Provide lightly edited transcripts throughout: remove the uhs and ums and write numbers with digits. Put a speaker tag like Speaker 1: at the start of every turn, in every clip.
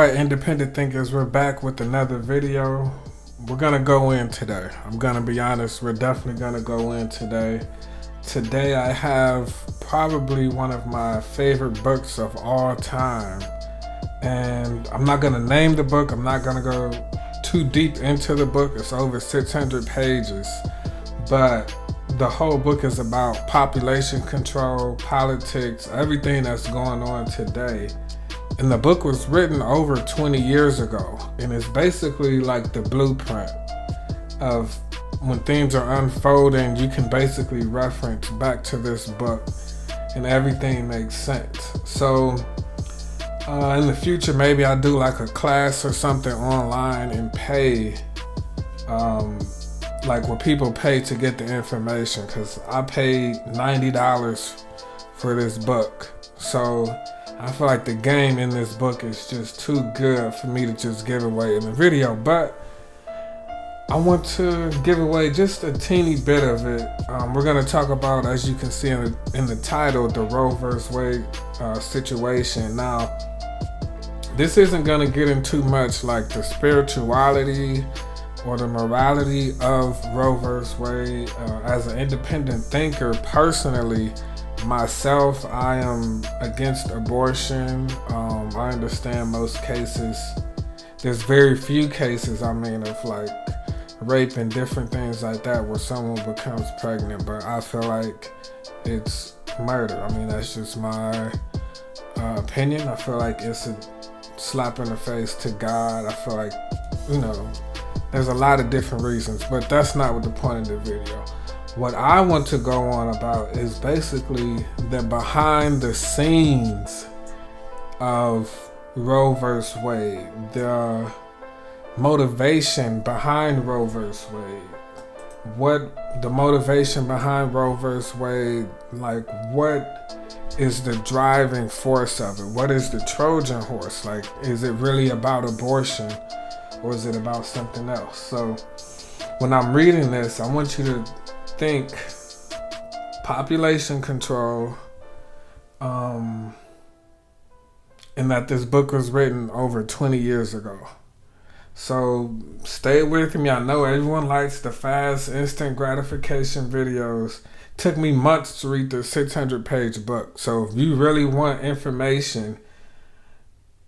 Speaker 1: Alright, independent thinkers, we're back with another video. We're gonna go in today. I'm gonna be honest, we're definitely gonna go in today. Today I have probably one of my favorite books of all time. And I'm not gonna name the book, I'm not gonna go too deep into the book. It's over 600 pages. But the whole book is about population control, politics, everything that's going on today. And the book was written over 20 years ago. And it's basically like the blueprint of when things are unfolding, you can basically reference back to this book and everything makes sense. So in the future, maybe I'll do like a class or something online and pay, like what people pay to get the information, because I paid $90 for this book. So I feel like the game in this book is just too good for me to just give away in the video, but I want to give away just a teeny bit of it. We're going to talk about, as you can see in the title, the Roe vs. Wade situation. Now, this isn't going to get into much like the spirituality or the morality of Roe vs. Wade. As an independent thinker, personally, myself, I am against abortion. I understand most cases. There's very few cases, of like rape and different things like that where someone becomes pregnant, but I feel like it's murder. That's just my opinion. I feel like it's a slap in the face to God. I feel like, there's a lot of different reasons, but that's not what the point of the video. What I want to go on about is basically the behind the scenes of Roe vs. Wade, the motivation behind Roe vs. Wade, what the motivation behind Roe vs. Wade, like what is the driving force of it? What is the Trojan horse? Like, is it really about abortion or is it about something else? So when I'm reading this, I want you to think population control, and that this book was written over 20 years ago. So stay with me. I know everyone likes the fast, instant gratification videos. Took me months to read this 600-page book. So if you really want information,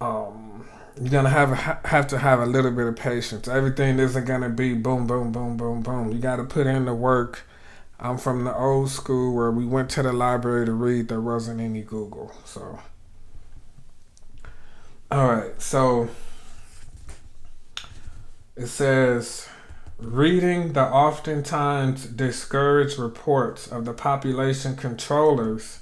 Speaker 1: you're gonna have to have a little bit of patience. Everything isn't gonna be boom, boom, boom, boom, boom. You gotta put in the work. I'm from the old school where we went to the library to read. There wasn't any Google. So, all right. So it says, reading the oftentimes discouraged reports of the population controllers,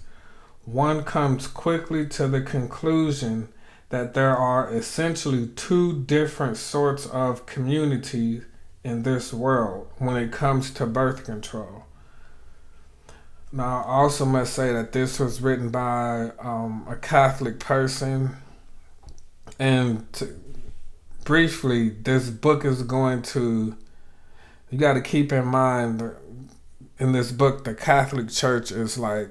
Speaker 1: one comes quickly to the conclusion that there are essentially two different sorts of communities in this world when it comes to birth control. Now, I also must say that this was written by a Catholic person, and briefly, this book is going to, you got to keep in mind that in this book, the Catholic Church is like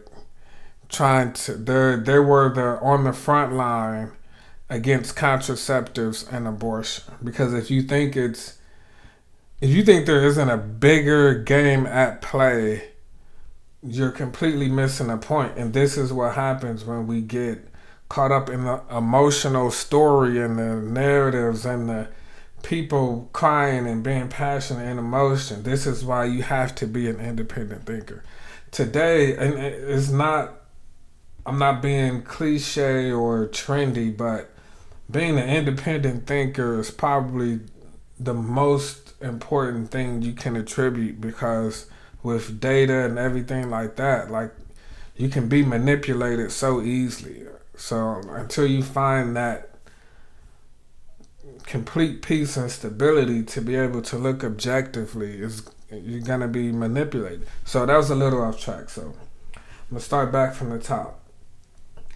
Speaker 1: trying to, they were on the front line against contraceptives and abortion. Because if you think there isn't a bigger game at play, you're completely missing a point. And this is what happens when we get caught up in the emotional story and the narratives and the people crying and being passionate and emotion. This is why you have to be an independent thinker. Today, and it's not, I'm not being cliche or trendy, but being an independent thinker is probably the most important thing you can attribute, because with data and everything like that, like you can be manipulated so easily. So until you find that complete peace and stability to be able to look objectively, you're gonna be manipulated. So that was a little off track. So I'm gonna start back from the top.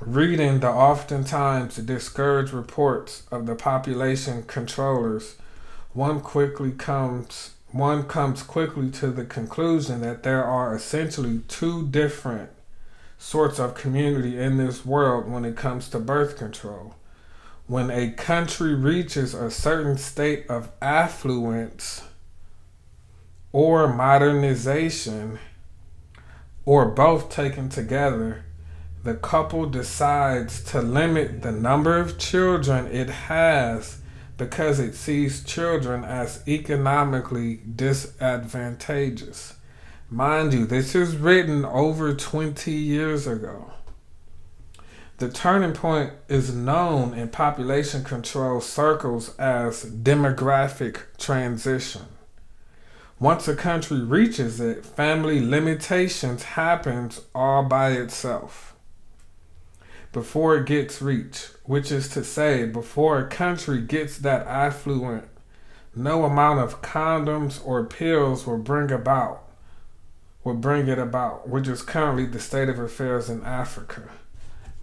Speaker 1: Reading the oftentimes discouraged reports of the population controllers, one comes quickly to the conclusion that there are essentially two different sorts of community in this world when it comes to birth control. when a country reaches a certain state of affluence or modernization, or both taken together, the couple decides to limit the number of children it has because it sees children as economically disadvantageous. Mind you, this is written over 20 years ago. The turning point is known in population control circles as demographic transition. Once a country reaches it, family limitations happens all by itself before it gets reached, which is to say, before a country gets that affluent, no amount of condoms or pills will bring it about, which is currently the state of affairs in Africa,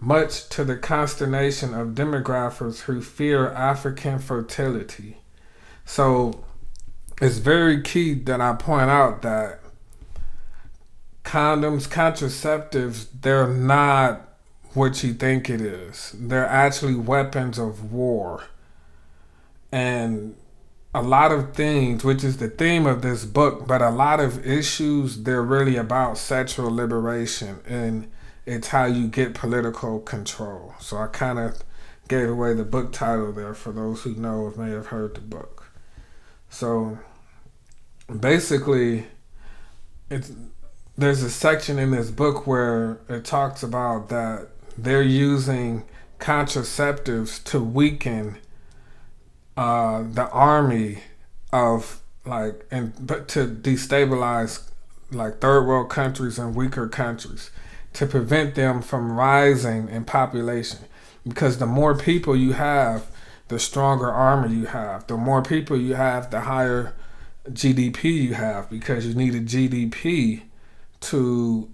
Speaker 1: much to the consternation of demographers who fear African fertility. So it's very key that I point out that condoms, contraceptives, they're not what you think it is. They're actually weapons of war. And a lot of things, which is the theme of this book, but a lot of issues, they're really about sexual liberation, and it's how you get political control. So I kind of gave away the book title there for those who know or may have heard the book. So basically, there's a section in this book where it talks about that they're using contraceptives to weaken the army of but to destabilize like third world countries and weaker countries, to prevent them from rising in population. Because the more people you have, the stronger army you have. The more people you have, the higher GDP you have, because you need a GDP to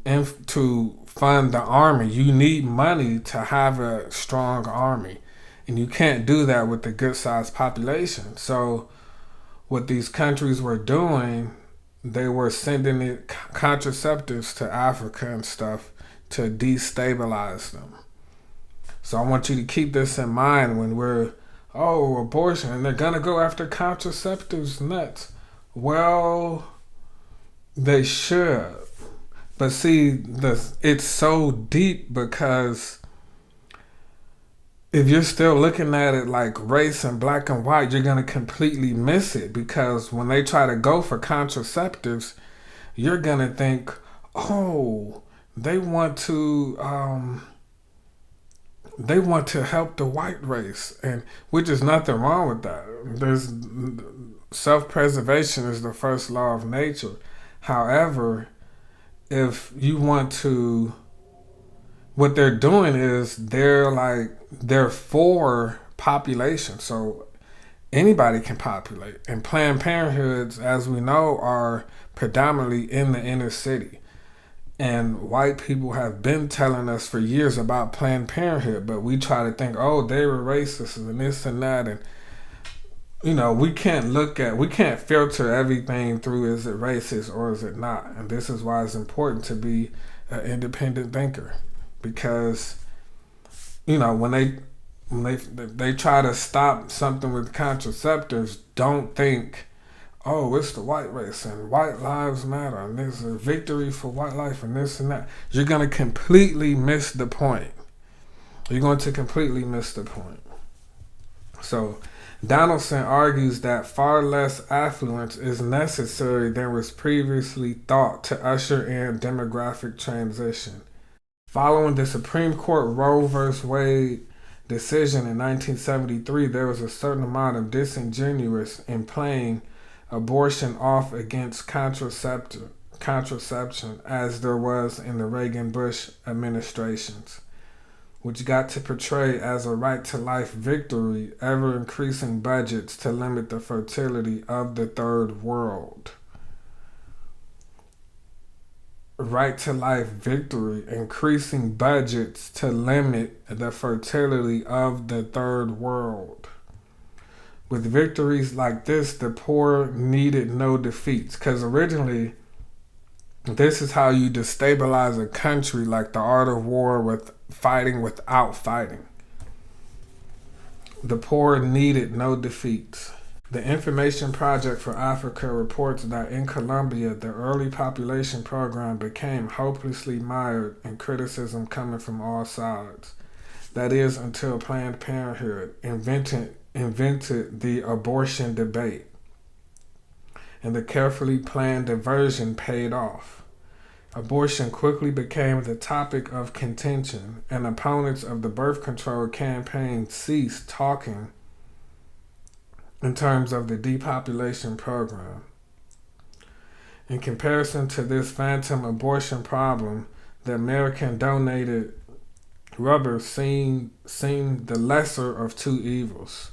Speaker 1: fund the army. You need money to have a strong army, and you can't do that with a good sized population. So what these countries were doing, they were sending contraceptives to Africa and stuff to destabilize them. So I want you to keep this in mind when we're, abortion, and they're gonna go after contraceptives nuts. Well, they should. But see, it's so deep, because if you're still looking at it like race and black and white, you're going to completely miss it. Because when they try to go for contraceptives, you're going to think, they want to help the white race, and which is nothing wrong with that. There's self-preservation is the first law of nature. However, if you want to, what they're doing is they're for population. So anybody can populate. And Planned Parenthoods, as we know, are predominantly in the inner city. And white people have been telling us for years about Planned Parenthood, but we try to think, they were racist and this and that. And, we can't filter everything through, is it racist or is it not? And this is why it's important to be an independent thinker. Because, when they try to stop something with contraceptives, don't think, it's the white race and white lives matter and there's a victory for white life and this and that. You're going to completely miss the point. So Donaldson argues that far less affluence is necessary than was previously thought to usher in demographic transition. Following the Supreme Court Roe v. Wade decision in 1973, there was a certain amount of disingenuous in playing abortion off against contraception, as there was in the Reagan-Bush administrations, which got to portray as a right-to-life victory ever-increasing budgets to limit the fertility of the third world. Right-to-life victory, increasing budgets to limit the fertility of the third world. With victories like this, the poor needed no defeats. Because originally, this is how you destabilize a country, like the art of war, with fighting without fighting. The poor needed no defeats. The Information Project for Africa reports that in Colombia, the early population program became hopelessly mired in criticism coming from all sides. That is, until Planned Parenthood invented the abortion debate, and the carefully planned diversion paid off. Abortion quickly became the topic of contention, and opponents of the birth control campaign ceased talking in terms of the depopulation program. In comparison to this phantom abortion problem, the American donated rubber seemed the lesser of two evils.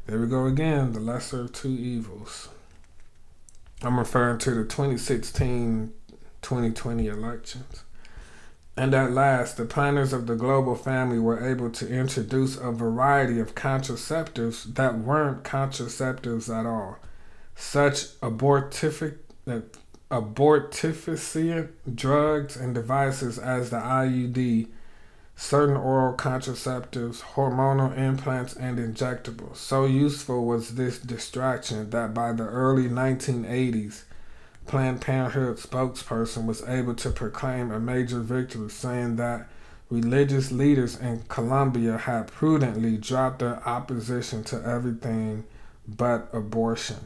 Speaker 1: There we go again, the lesser of two evils. I'm referring to the 2016-2020 elections. And at last, the planners of the global family were able to introduce a variety of contraceptives that weren't contraceptives at all. Such abortifacient drugs and devices as the IUD, certain oral contraceptives, hormonal implants, and injectables. So useful was this distraction that by the early 1980s, Planned Parenthood spokesperson was able to proclaim a major victory, saying that religious leaders in Colombia had prudently dropped their opposition to everything but abortion.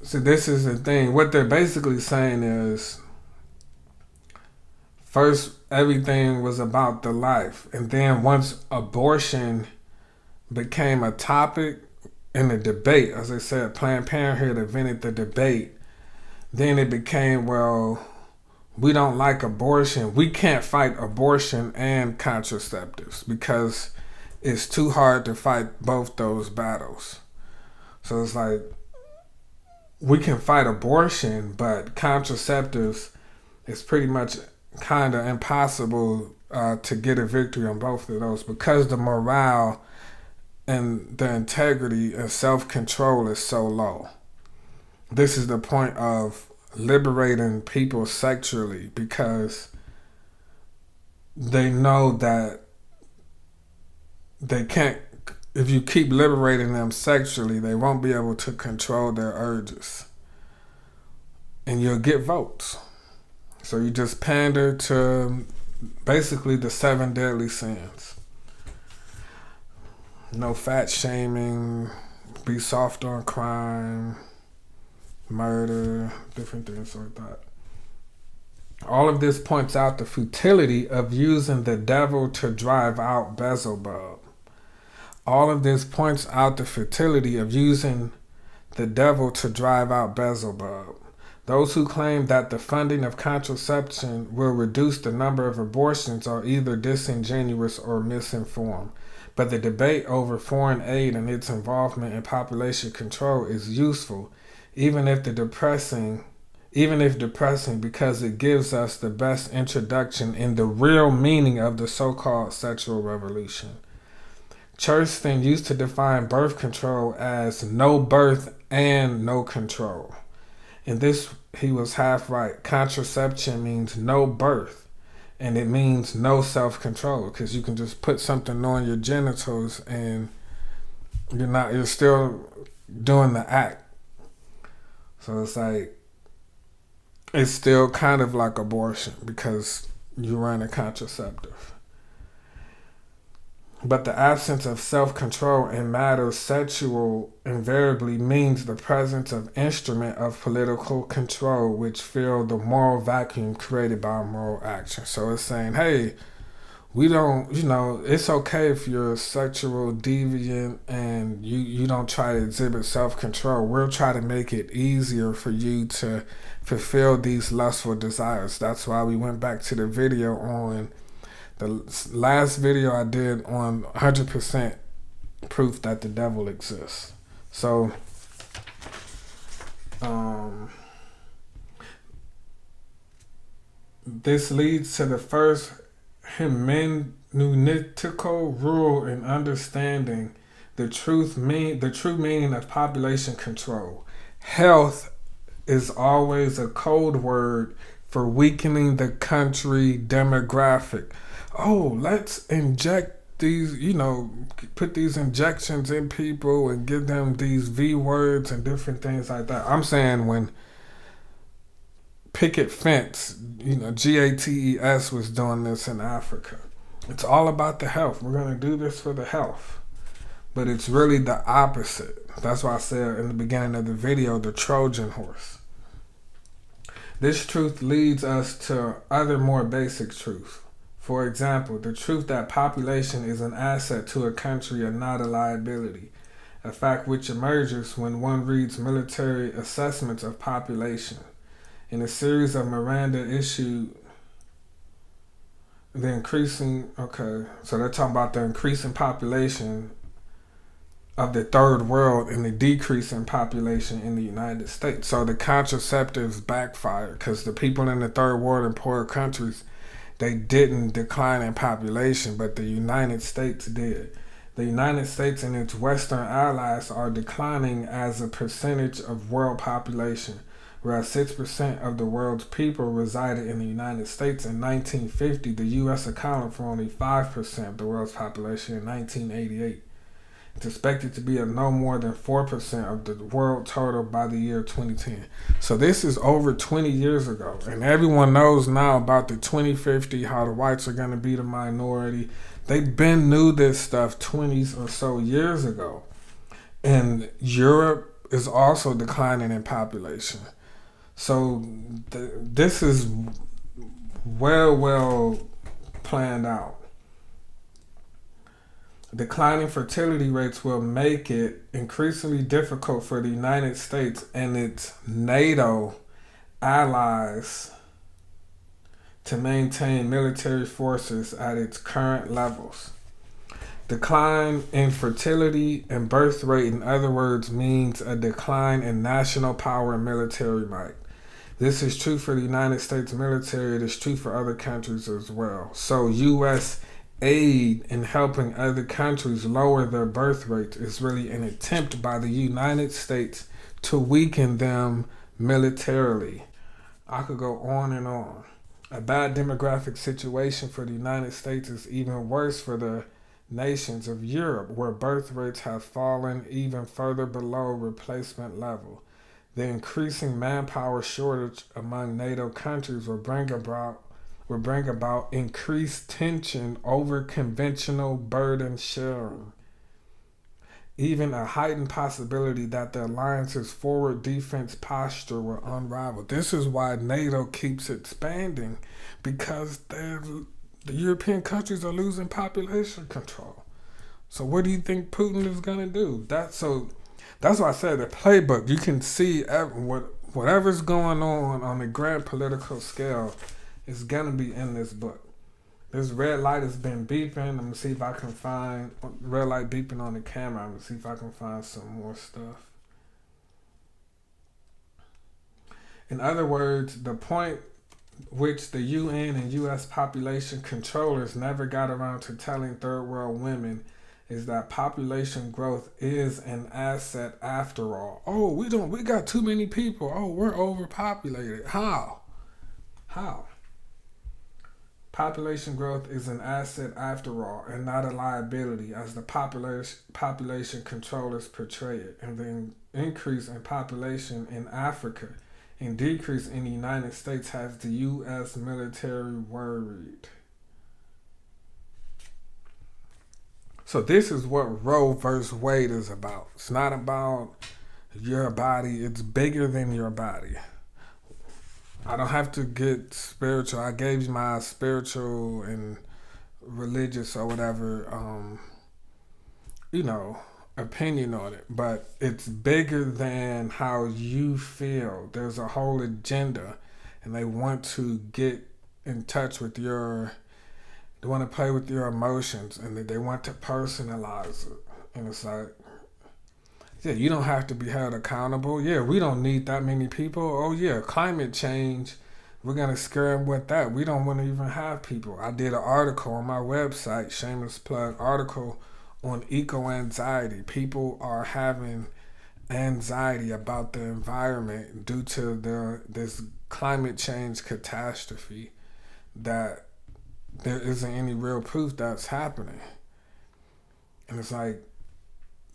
Speaker 1: So this is the thing. What they're basically saying is, first, everything was about the life. And then once abortion became a topic in the debate, as I said, Planned Parenthood invented the debate. Then it became, well, we don't like abortion. We can't fight abortion and contraceptives because it's too hard to fight both those battles. So it's like, we can fight abortion, but contraceptives is pretty much kind of impossible to get a victory on both of those because the morale and the integrity and self-control is so low. This is the point of liberating people sexually because they know that they can't, if you keep liberating them sexually, they won't be able to control their urges. And you'll get votes. So you just pander to basically the 7 deadly sins. No fat shaming, be soft on crime, murder, different things like that. All of this points out the futility of using the devil to drive out Beelzebub. All of this points out the futility of using the devil to drive out Beelzebub. Those who claim that the funding of contraception will reduce the number of abortions are either disingenuous or misinformed. But the debate over foreign aid and its involvement in population control is useful, even if depressing, because it gives us the best introduction in the real meaning of the so-called sexual revolution. Churston used to define birth control as no birth and no control. In this, he was half right. Contraception means no birth, and it means no self-control, because you can just put something on your genitals and you're still doing the act. So it's like, it's still kind of like abortion because you run a contraceptive. But the absence of self-control in matters sexual invariably means the presence of instrument of political control which fill the moral vacuum created by moral action. So it's saying, hey, we don't, it's okay if you're a sexual deviant and you don't try to exhibit self-control. We'll try to make it easier for you to fulfill these lustful desires. That's why we went back to the video on the last video I did on 100% proof that the devil exists. So, this leads to the first hermeneutical rule in understanding the true meaning of population control. Health is always a code word for weakening the country demographic. Oh, let's inject these, put these injections in people and give them these V words and different things like that. I'm saying when Picket Fence, GATES was doing this in Africa. It's all about the health. We're going to do this for the health. But it's really the opposite. That's why I said in the beginning of the video, the Trojan horse. This truth leads us to other more basic truths. For example, the truth that population is an asset to a country and not a liability. A fact which emerges when one reads military assessments of population. In a series of Miranda issued so they're talking about the increasing population of the third world and the decrease in population in the United States. So the contraceptives backfired because the people in the third world and poorer countries, they didn't decline in population, but the United States did. The United States and its Western allies are declining as a percentage of world population, whereas 6% of the world's people resided in the United States in 1950. The U.S. accounted for only 5% of the world's population in 1988. It's expected to be at no more than 4% of the world total by the year 2010. So this is over 20 years ago. And everyone knows now about the 2050, how the whites are going to be the minority. They've been knew this stuff 20 or so years ago. And Europe is also declining in population. So this is well planned out. Declining fertility rates will make it increasingly difficult for the United States and its NATO allies to maintain military forces at its current levels. Decline in fertility and birth rate, in other words, means a decline in national power and military might. This is true for the United States military. It is true for other countries as well. So U.S. aid in helping other countries lower their birth rates is really an attempt by the United States to weaken them militarily. I could go on and on. A bad demographic situation for the United States is even worse for the nations of Europe, where birth rates have fallen even further below replacement level. The increasing manpower shortage among NATO countries will bring about increased tension over conventional burden sharing. Even a heightened possibility that the alliance's forward defense posture will unravel. This is why NATO keeps expanding, because the European countries are losing population control. So what do you think Putin is going to do? That's why I said the playbook. You can see whatever's going on the grand political scale is going to be in this book. This red light has been beeping. I'm going to see if I can find red light beeping on the camera. I'm going to see if I can find some more stuff. In other words, the point which the UN and US population controllers never got around to telling third world women is that population growth is an asset after all. Oh, we got too many people. Oh, we're overpopulated. How? Population growth is an asset after all and not a liability, as the population controllers portray it. And the increase in population in Africa and decrease in the United States has the U.S. military worried. So this is what Roe versus Wade is about. It's not about your body. It's bigger than your body. I don't have to get spiritual. I gave you my spiritual and religious or whatever, opinion on it. But it's bigger than how you feel. There's a whole agenda, and they want to get in touch with they want to play with your emotions, and they want to personalize it. And it's like, yeah, you don't have to be held accountable. Yeah, we don't need that many people. Oh yeah, climate change, we're going to scare them with that. We don't want to even have people. I did an article on my website, shameless plug, article on eco-anxiety. People are having anxiety about the environment due to this climate change catastrophe that there isn't any real proof that's happening. And it's like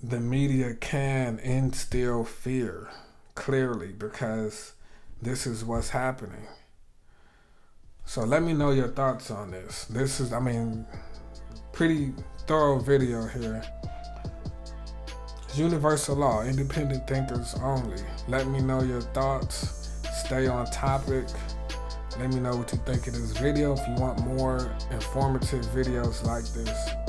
Speaker 1: the media can instill fear, clearly, because this is what's happening. So let me know your thoughts on this. This is, pretty thorough video here. Universal law, independent thinkers only. Let me know your thoughts. Stay on topic. Let me know what you think of this video. If you want more informative videos like this,